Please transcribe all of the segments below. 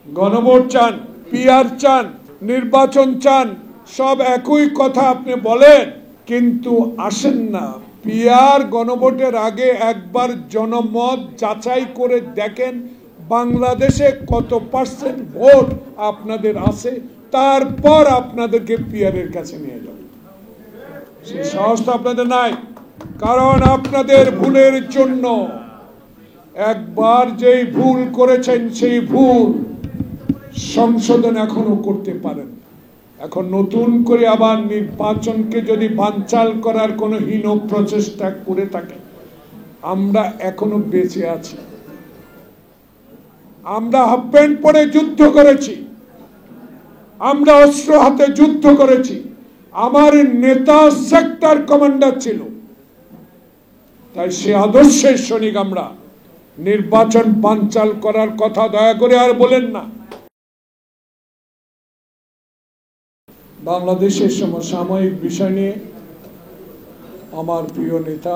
গণভোট চান, পিআর চান, নির্বাচন চান, সব একই কথা আপনি বলেন, কিন্তু আসেন না পিআর গণভোটের আগে একবার জনমত যাচাই করে দেখেন বাংলাদেশে কত পার্সেন্ট ভোট আপনাদের আছে, তারপর আপনাদেরকে পিআর এর কাছে নিয়ে যাবে। সেই সাহস তো আপনাদের নাই, কারণ আপনাদের ভুলের জন্য একবার যেই ভুল করেছেন সেই ভুল সংশোধন এখনো করতে পারেন। এখন নতুন করে আবার নির্বাচনকে যদি বানচাল করার কোনো হীন প্রচেষ্টা করে থাকে, আমরা এখনো বেঁচে আছি। আমরা হাফ প্যান্ট পরে যুদ্ধ করেছি, আমরা অস্ত্র হাতে যুদ্ধ করেছি, আমার নেতা সেক্টর কমান্ডার ছিল, তাই সে আদর্শের সৈনিক আমরা। নির্বাচন বানচাল করার কথা দয়া করে আর বলেন না। বাংলাদেশের সমসাময়িক বিষয় নিয়ে আমার প্রিয় নেতা,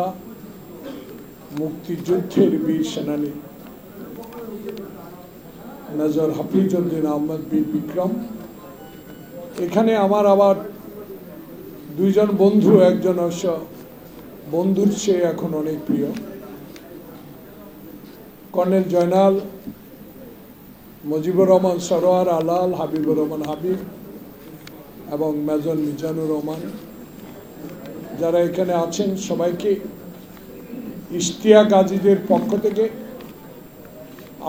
মুক্তিযুদ্ধের বীর সেনানী মেজর হাফিজ উদ্দিন আহমেদ বীর বিক্রম, এখানে আমার আবার দুইজন বন্ধু, একজন অবশ্য বন্ধুর চেয়ে এখন অনেক প্রিয়, কর্নেল জয়নাল, মুজিবুর রহমান সরোয়ার আলাল, হাবিবুর রহমান হাবিব এবং মেজর মিজানুর রহমান, যারা এখানে আছেন সবাইকে ইশতিয়াক গাজীদের পক্ষ থেকে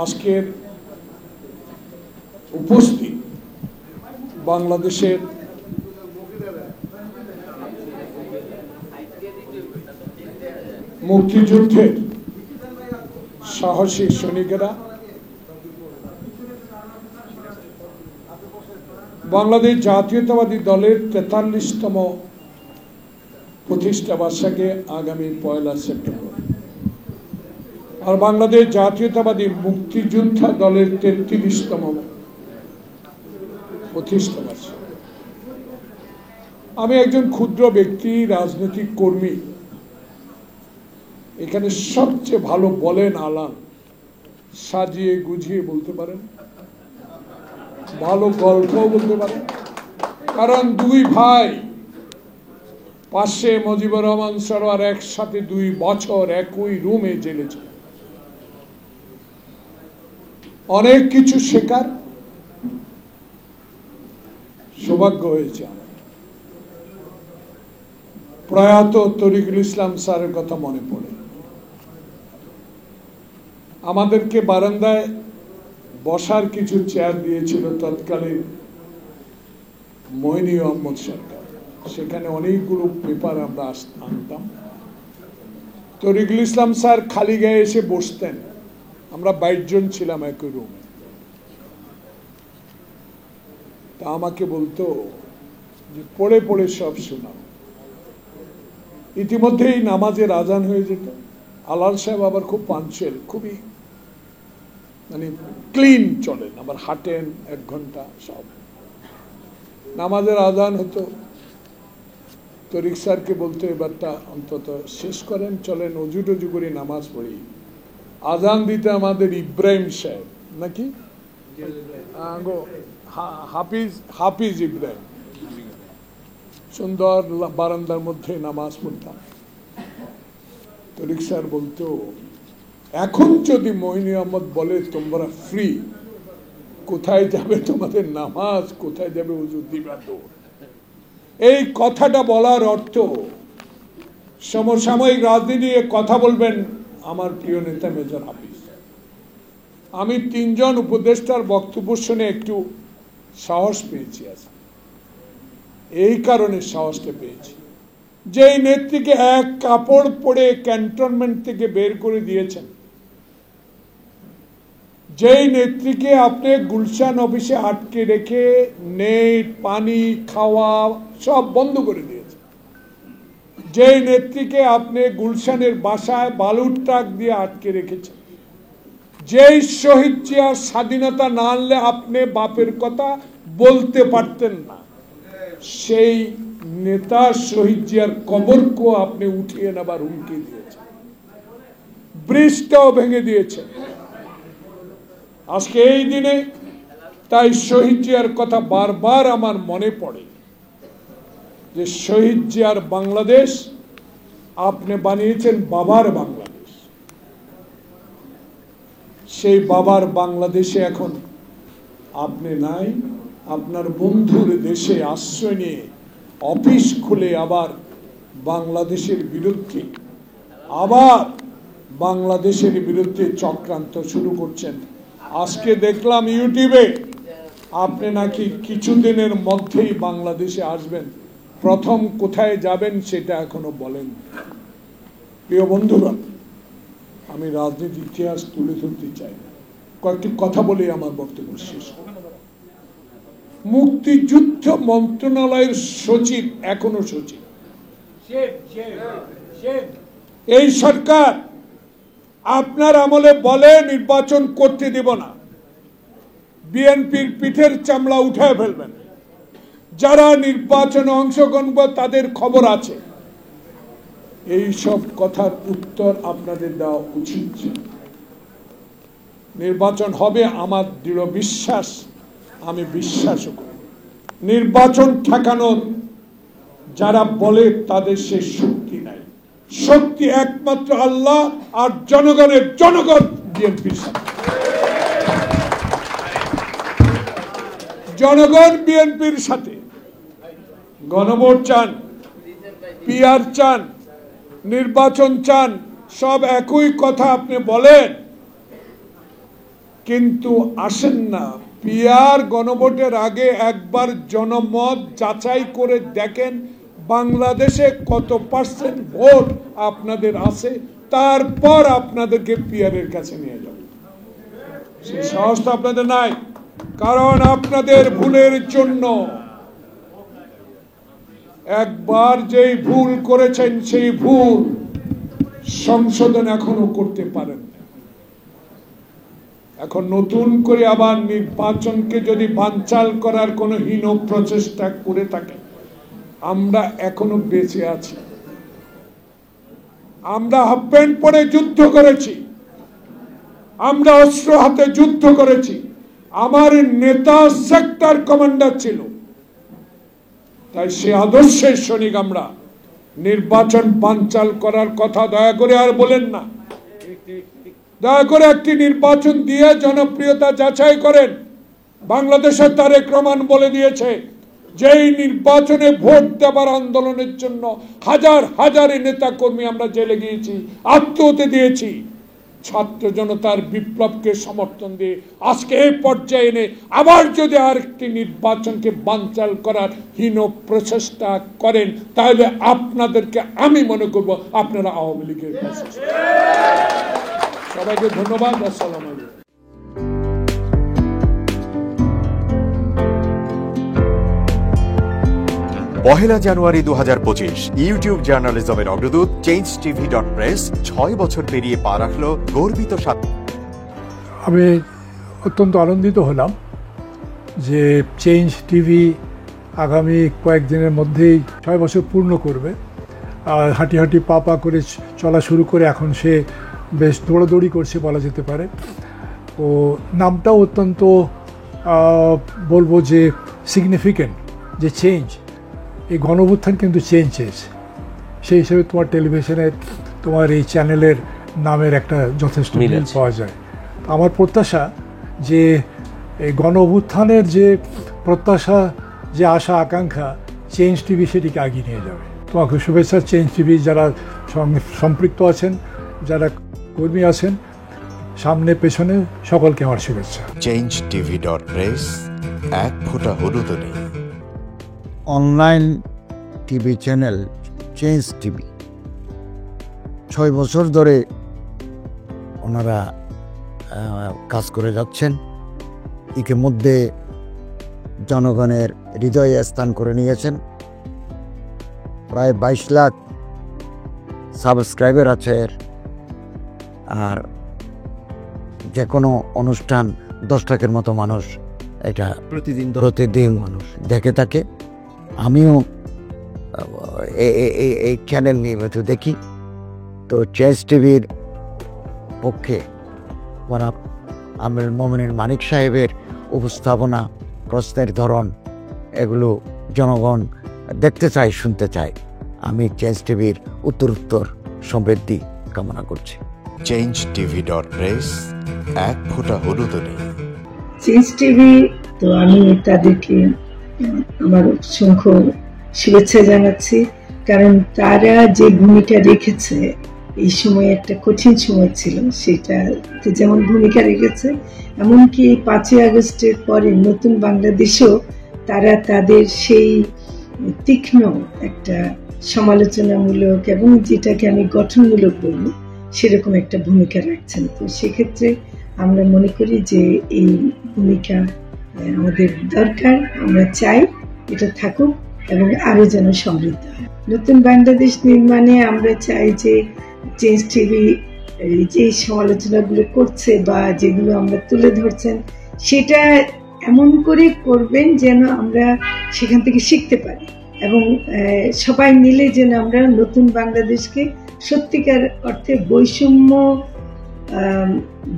আজকের উপস্থিত বাংলাদেশের মুক্তিযুদ্ধের সাহসী সৈনিকেরা, বাংলাদেশ জাতীয়তাবাদী দলের ৪৩তম প্রতিষ্ঠা বার্ষিকী আগামী ১ সেপ্টেম্বর, আর বাংলাদেশ জাতীয়তাবাদী মুক্তিযোদ্ধা দলের ৩৩তম প্রতিষ্ঠা বার্ষিকী। আমি একজন ক্ষুদ্র ব্যক্তি, রাজনৈতিক কর্মী, এখানে সবচেয়ে ভালো বলেন আলান, সাজিয়ে গুছিয়ে বলতে পারেন, ভালো গল্পও বলতে পারেন, কারণ দুই ভাই পাশে মুজিবুর রহমান সরোয়ার একসাথে ২ বছর একই রুমে জেলেছে। অনেক কিছু শেখার সৌভাগ্য হয়েছে আমার। প্রয়াত তরিকুল ইসলাম স্যারের কথা মনে পড়ে। আমাদেরকে বারান্দায় বসার কিছু চেয়ার দিয়েছিল তৎকালীন মইনি আহমদ সরকার, সেখানে অনেকগুলো পেপার আমরা আনতাম। তরিকুল ইসলাম স্যার খালি গায়ে এসে বসতেন, আমরা ২২ জন ছিলাম একই রুমে। তা আমাকে বলতো যে পড়ে পড়ে সব শোনাও। ইতিমধ্যেই নামাজের আজান হয়ে যেত। আলাল সাহেব আবার খুব পাঞ্চুয়াল, খুবই মানে ক্লিন চলেন, আবার হাঁটেন ১ ঘন্টা, সব। নামাজের আজান হতো, তরিক স্যারকে বলতো এবারটা অন্তত শেষ করেন, চলেন অজু টজু করে নামাজ পড়ি। আজান দিতে আমাদের ইব্রাহিম সাহেব, নাকি হাফিজ ইব্রাহিম, সুন্দর বারান্দার মধ্যে নামাজ পড়তাম। তরিক স্যার বলতো, এখন যদি মইনি আহমদ বলে তোমরা ফ্রি, কোথায় যাবে তোমাদের নামাজ, কোথায় যাবে ওযু দিবা দৌড়। এই কথাটা বলার অর্থ সমসাময়িক রাজনীতি নিয়ে কথা বলবেন আমার প্রিয় নেতা মেজর হাফিজ। আমি ৩ জন উপদেষ্টার বক্তব্য শুনে একটু সাহস পেয়েছি আজ। এই কারণে সাহসটা পেয়েছি, যেই নেত্রীকে এক কাপড় পরে ক্যান্টনমেন্ট থেকে বের করে দিয়েছেন, যেই নেত্রীকে আপনি গুলশান অফিসে আটকে রেখে নেট, পানি, খাওয়া সব বন্ধ করে দিয়েছেন, যেই নেত্রীকে আপনি গুলশানের বাসায় বালুর ট্রাক দিয়ে আটকে রেখেছেন, যেই শহীদ জিয়ার স্বাধীনতা না আনলে আপনি বাপের কথা বলতে পারতেন না, সেই নেতা শহীদ জিয়ার কবরকেও আপনি উঠিয়ে নেবার হুমকি দিয়েছেন, ব্রিজটাও ভেঙে দিয়েছেন। আজকে এই দিনে তাই শহীদ জিয়ার কথা বারবার আমার মনে পড়ে যে শহীদ জিয়ার বাংলাদেশ আপনি বানিয়েছেন বাবার বাংলাদেশ। সেই বাবার বাংলাদেশে এখন আপনি নাই, আপনার বন্ধুর দেশে আশ্রয় নিয়ে অফিস খুলে আবার বাংলাদেশের বিরুদ্ধে চক্রান্ত শুরু করছেন। আজকে দেখলাম ইউটিউবে আপনি নাকি কিছুদিনের মধ্যেই বাংলাদেশে আসবেন, প্রথম কোথায় যাবেন সেটা এখনো বলেন। প্রিয় বন্ধুরা, আমি রাজনীতির ইতিহাস তুলে ধরতে চাই না, কয়েকটি কথা বলে আমার বক্তব্য শেষ করব। মুক্তিযুদ্ধ মন্ত্রণালয়ের সচিব এখনো সচিব। এই সরকার আপনার আমলে বলে নির্বাচন করতে দেব না, বিএনপির পিঠের চামড়া উঠায় ফেলবেন, যারা নির্বাচনে অংশগ্রহণ করবে তাদের খবর আছে। এই সব কথার উত্তর আপনাদের দেওয়া উচিত ছিল। নির্বাচন হবে আমার দৃঢ় বিশ্বাস, আমি বিশ্বাসও করি। নির্বাচন ঠেকানোর যারা বলে তাদের সে শক্তি নাই। শক্তি একমাত্র আল্লাহ আর জনগণের, জনগণ বিএনপির সাথে, জনগণ বিএনপির সাথে। গণভোট চান, পিআর চান, নির্বাচন চান, সব একই কথা আপনি বলেন, কিন্তু আসেন না। পিআর গণভোটের আগে একবার জনমত যাচাই করে দেখেন বাংলাদেশে কত পার্সেন্ট ভোট আপনাদের আছে, তারপর আপনাদেরকে পিআরের কাছে নিয়ে যাবে। সেই সাহস তো আপনাদের নাই, কারণ আপনাদের ভুলের জন্য একবার যেই ভুল করেছেন সেই ভুল সংশোধন এখনো করতে পারেন। এখন নতুন করে আবার নির্বাচনকে যদি বানচাল করার কোনো হীন প্রচেষ্টা করে থাকে, আমরা এখনো বেঁচে আছি। আমরা হাফ প্যান্ট পরে যুদ্ধ করেছি, আমরা অস্ত্র হাতে যুদ্ধ করেছি। আমার নেতা সেক্টর কমান্ডার ছিল, তাই সে আদর্শের সৈনিক আমরা। নির্বাচন বানচাল করার কথা দয়া করে আর বলেন না। দয়া করে একটি নির্বাচন দিয়ে জনপ্রিয়তা যাচাই করেন। বাংলাদেশের তারেক রহমান বলে দিয়েছে, যেই নির্বাচনে ভোট দেবার আন্দোলনের জন্য হাজার হাজার নেতা কর্মী আমরা জেলে গিয়েছি, আত্মহত্যা দিয়েছি, ছাত্র জনতার বিপ্লবকে সমর্থন দিয়ে আজকে এই পর্যায়ে এনে আবার যদি আরেকটি নির্বাচনকে বানচাল করার হীন প্রচেষ্টা করেন, তাহলে আপনাদেরকে আমি মনে করব আপনারা আওয়ামী লীগের কাছে। সবাইকে ধন্যবাদ। আসসালামু আলাইকুম। পহেলা জানুয়ারি 2025 ইউটিউব জার্নালিজমের অগ্রদূত changetv.press 6 বছর পেরিয়ে পা রাখল গর্বিত সাথে। আমি অত্যন্ত আনন্দিত হলাম যে চেঞ্জ টিভি আগামী কয়েকদিনের মধ্যেই 6 বছর পূর্ণ করবে। আর হাঁটি হাঁটি পা পা করে চলা শুরু করে এখন সে বেশ দৌড়াদৌড়ি করছে বলা যেতে পারে। ও নামটাও অত্যন্ত বলবো যে সিগনিফিক্যান্ট, যে চেঞ্জ, এই গণঅভ্যুত্থান কিন্তু চেঞ্জ চেয়েছে। সেই হিসেবে তোমার টেলিভিশনের, তোমার এই চ্যানেলের নামের একটা যথেষ্ট মিল পাওয়া যায়। আমার প্রত্যাশা যে এই গণঅভ্যুত্থানের যে প্রত্যাশা, যে আশা আকাঙ্ক্ষা, চেঞ্জ টিভি সেটিকে এগিয়ে নিয়ে যাবে। তোমাকে শুভেচ্ছা। চেঞ্জ টিভি যারা সম্পৃক্ত আছেন, যারা কর্মী আছেন, সামনে পেছনে সকলকে আমার শুভেচ্ছা। changetv.press, এক ফোঁটা হলুদও নেই। Online TV channel change TV 6 বছর ধরে ওনারা কাজ করে যাচ্ছেন। ইতিমধ্যে জনগণের হৃদয়ে স্থান করে নিয়েছেন। প্রায় 22 লাখ সাবস্ক্রাইবার আছে। আর যে কোনো অনুষ্ঠান 10 লাখের মতো মানুষ এটা প্রতিদিন মানুষ দেখে থাকে। আমিও এই চ্যানেল নিয়মিত দেখি। তো চেঞ্জ টিভির পক্ষে আমির মোমিনুল মানিক সাহেবের উপস্থাপনা, প্রশ্নের ধরন, এগুলো জনগণ দেখতে চায়, শুনতে চায়। আমি চেঞ্জ টিভির উত্তরোত্তর সমৃদ্ধি কামনা করছি। changetv.press, এক ফোঁটা হলুদ নেই। চেঞ্জ টিভি, তো আমি তাদেরকে আমার অসংখ্য শুভেচ্ছা জানাচ্ছি, কারণ তারা যে ভূমিকা রেখেছে এই সময়, একটা কঠিন সময় ছিল, সেটাতে যেমন ভূমিকা রেখেছে, এমনকি 5ই আগস্টের পরে নতুন বাংলাদেশেও তারা তাদের সেই তীক্ষ্ণ একটা সমালোচনামূলক এবং যেটাকে আমি গঠনমূলক বলব সেরকম একটা ভূমিকা রাখছেন। তো সেক্ষেত্রে আমরা মনে করি যে এই ভূমিকা আমাদের দরকার, আমরা চাই এটা থাকুক এবং আরো যেন সমৃদ্ধ হয়। নতুন বাংলাদেশ নির্মাণে আমরা চাই যে চেঞ্জ টিভি যে সমালোচনাগুলো করছে বা যেগুলো আমরা তুলে ধরছেন, সেটা এমন করে করবেন যেন আমরা সেখান থেকে শিখতে পারি এবং সবাই মিলে যেন আমরা নতুন বাংলাদেশকে সত্যিকার অর্থে বৈষম্য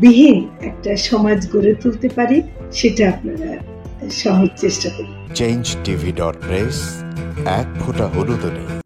বিহীন একটা সমাজ গড়ে তুলতে পারি, সেটা আপনারা সহজ চেষ্টা করুন। changetv.press, এক ফোঁটা হলুদ নেই।